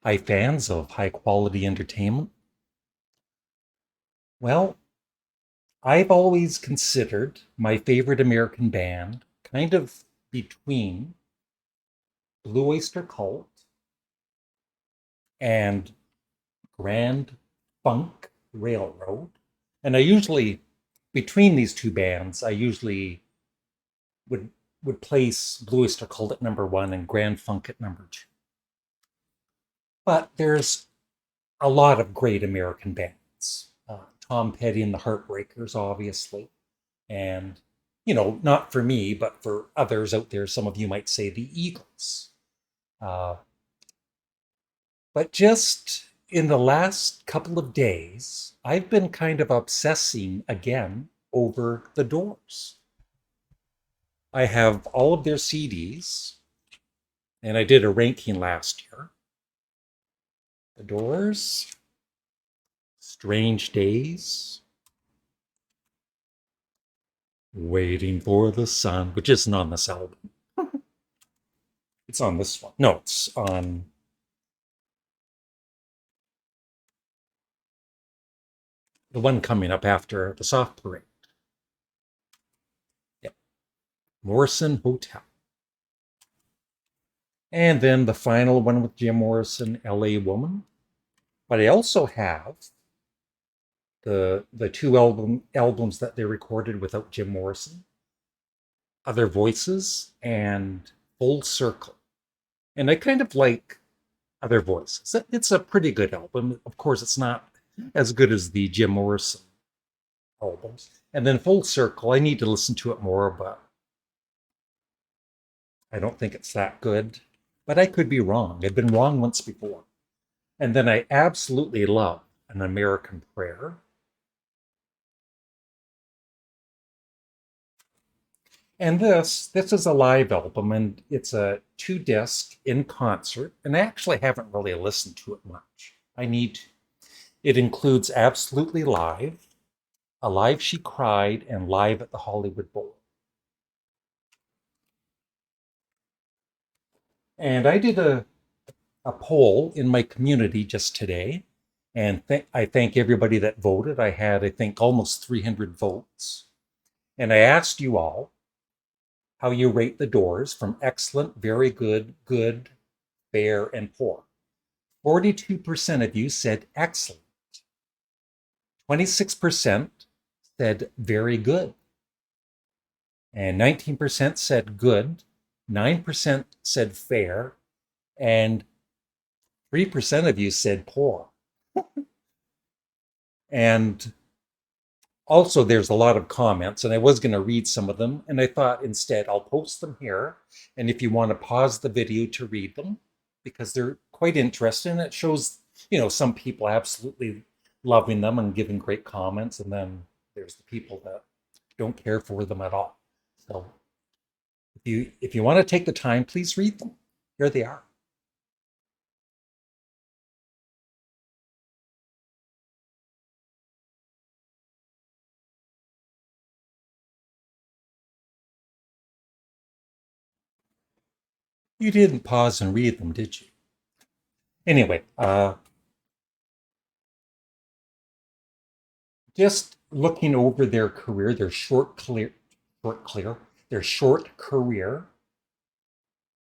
Hi, fans of high quality entertainment. Well, I've always considered my favorite American band kind of between Blue Oyster Cult and Grand Funk Railroad. And between these two bands, I usually would would place Blue Oyster Cult at number one and Grand Funk at number two. But there's a lot of great American bands. Tom Petty and the Heartbreakers, obviously. And, not for me, but for others out there, some of you might say the Eagles. Uh, but just in the last couple of days, I've been kind of obsessing again over the Doors. I have all of their CDs, and I did a ranking last year. The Doors, Strange Days, Waiting for the Sun, which isn't on this album. It's on this one. No, it's on the one coming up after the Soft Parade. Yep. Morrison Hotel. And then the final one with Jim Morrison, LA Woman. But I also have the two albums that they recorded without Jim Morrison, Other Voices and Full Circle. And I kind of like Other Voices. It's a pretty good album. Of course, it's not as good as the Jim Morrison albums. And then Full Circle, I need to listen to it more, but I don't think it's that good. But I could be wrong. I've been wrong once before. And then I absolutely love An American Prayer. And this is a live album, and it's a 2 disc in concert. And I actually haven't really listened to it much. I need to. It includes Absolutely Live, Alive She Cried, and Live at the Hollywood Bowl. And I did a poll in my community just today, and I thank everybody that voted. I had, I think, almost 300 votes. And I asked you all how you rate the Doors from excellent, very good, good, fair, and poor. 42% of you said excellent. 26% said very good. And 19% said good. 9% said fair. And 3% of you said poor. And also, there's a lot of comments, and I was going to read some of them. And I thought instead I'll post them here. And if you want to pause the video to read them, because they're quite interesting, it shows, some people absolutely loving them and giving great comments. And then there's the people that don't care for them at all. So if you want to take the time, please read them. Here they are. You didn't pause and read them, did you? Anyway, just looking over their career, their short career,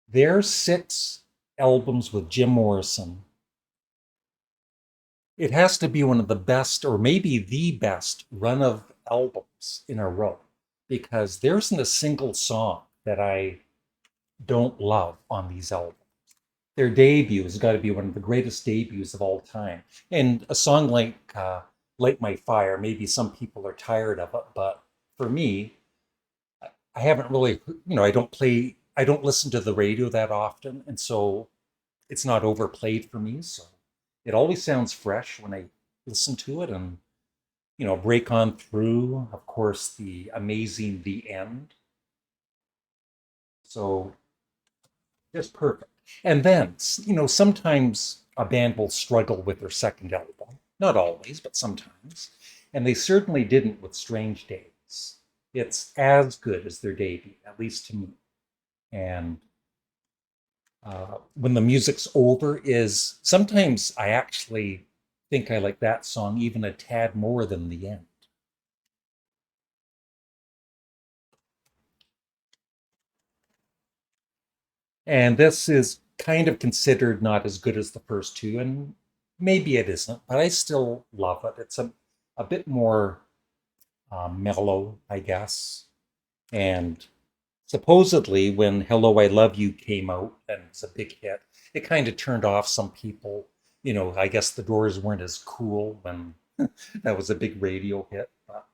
their 6 albums with Jim Morrison. It has to be one of the best, or maybe the best, run of albums in a row, because there isn't a single song that I don't love on these albums. Their debut has got to be one of the greatest debuts of all time. And a song like Light My Fire, maybe some people are tired of it, but for me, I haven't really, I don't listen to the radio that often. And so it's not overplayed for me. So it always sounds fresh when I listen to it and, break on through. Of course, the amazing The End. So just perfect. And then, sometimes a band will struggle with their second album. Not always, but sometimes. And they certainly didn't with Strange Days. It's as good as their debut, at least to me. And when the music's older is sometimes I actually think I like that song even a tad more than the end. And this is kind of considered not as good as the first two, and maybe it isn't, but I still love it. It's a bit more mellow, I guess. And supposedly, when Hello, I Love You came out and it's a big hit, it kind of turned off some people. I guess the Doors weren't as cool when that was a big radio hit, but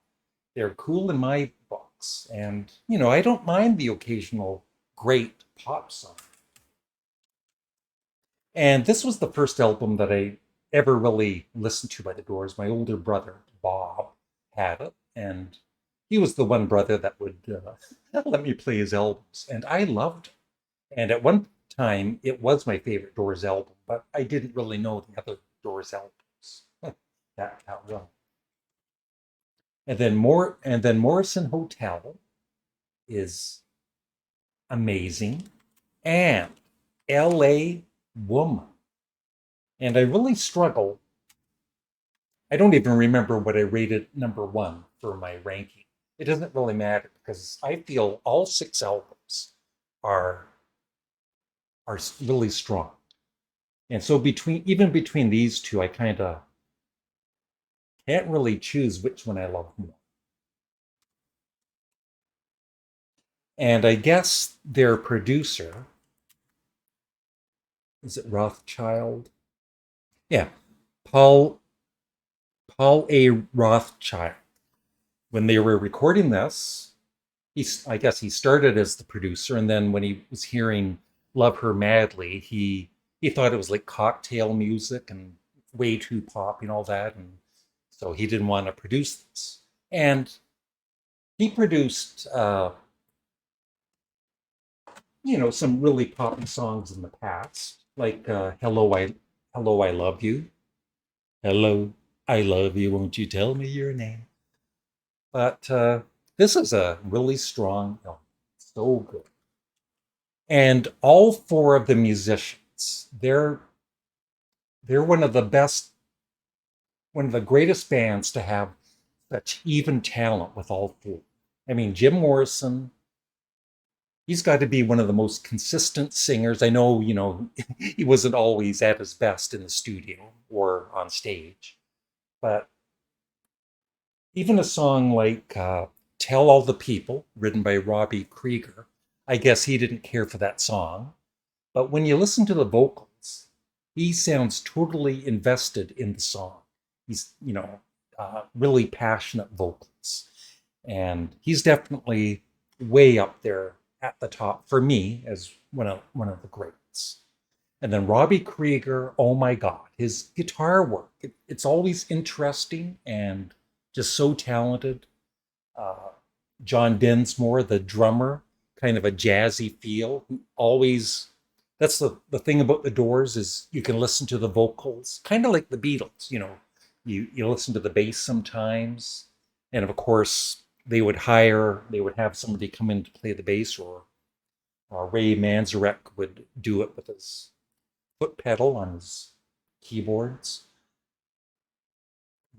they're cool in my books. And, I don't mind the occasional great pop song. And this was the first album that I ever really listened to by the Doors. My older brother, Bob, had it, and he was the one brother that would let me play his albums. And I loved it. And at one time, it was my favorite Doors album, but I didn't really know the other Doors albums that well. And then Morrison Hotel is amazing, and L.A. Woman. And I really struggle. I don't even remember what I rated number one for my ranking. It doesn't really matter because I feel all six albums are are really strong. And so between these two, I kind of can't really choose which one I love more. And I guess their producer, is it Rothschild? Yeah, Paul Paul A. Rothschild. When they were recording this, I guess he started as the producer, and then when he was hearing "Love Her Madly," he thought it was like cocktail music and way too pop and all that, and so he didn't want to produce this. And he produced, some really poppy songs in the past, like "Hello, I Love You," "Hello, I Love You, Won't You Tell Me Your Name?" But this is a really strong album, so good. And all four of the musicians, they're one of the greatest bands to have such even talent with all four. I mean, Jim Morrison, he's got to be one of the most consistent singers. I know, he wasn't always at his best in the studio or on stage, but even a song like Tell All the People, written by Robbie Krieger, I guess he didn't care for that song. But when you listen to the vocals, he sounds totally invested in the song. He's, really passionate vocals. And he's definitely way up there at the top for me as one of the greats. And then Robbie Krieger, oh my God, his guitar work, it's always interesting and just so talented. Uh, John Densmore, the drummer, kind of a jazzy feel. Always, that's the thing about the Doors is you can listen to the vocals, kind of like the Beatles. You listen to the bass sometimes, and of course they would have somebody come in to play the bass, or Ray Manzarek would do it with his foot pedal on his keyboards.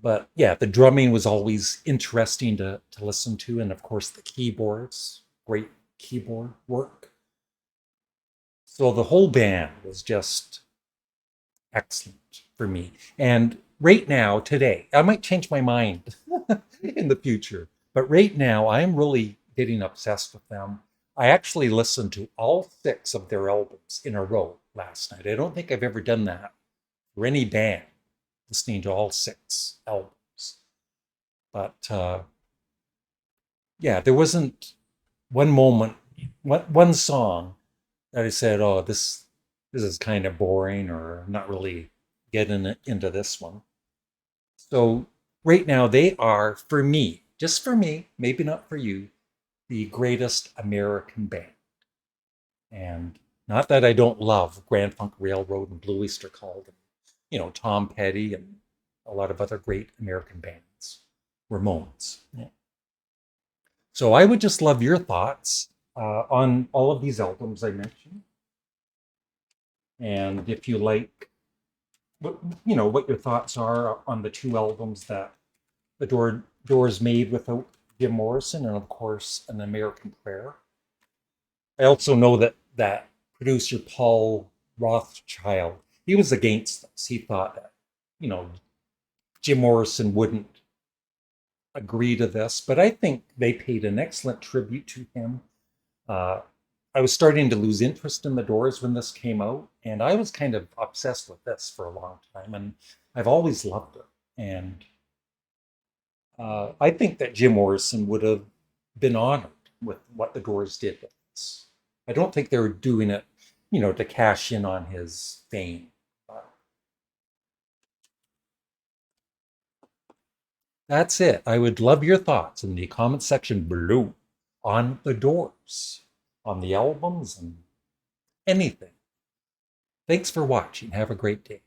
But yeah, the drumming was always interesting to listen to, and of course the keyboards, great keyboard work. So the whole band was just excellent for me. And right now, today, I might change my mind in the future, but right now I'm really getting obsessed with them. I actually listened to all six of their albums in a row last night. I don't think I've ever done that for any band, listening to all six albums. But yeah, there wasn't one moment, one song that I said, "Oh, this is kind of boring," or "I'm not really getting into this one." So right now they are, for me, just for me, maybe not for you, the greatest American band. And not that I don't love Grand Funk Railroad and Blue Oyster Cult, and Tom Petty and a lot of other great American bands, Ramones. Yeah. So I would just love your thoughts on all of these albums I mentioned. And if you like, what what your thoughts are on the two albums that Doors made without Jim Morrison, and of course An American Prayer. I also know that producer Paul Rothschild, he was against this. He thought that you know Jim Morrison wouldn't agree to this, but I think they paid an excellent tribute to him. Uh, I was starting to lose interest in the Doors when this came out, and I was kind of obsessed with this for a long time, and I've always loved it. And I think that Jim Morrison would have been honored with what the Doors did with this. I don't think they were doing it, to cash in on his fame. But that's it. I would love your thoughts in the comment section below on the Doors, on the albums, and anything. Thanks for watching. Have a great day.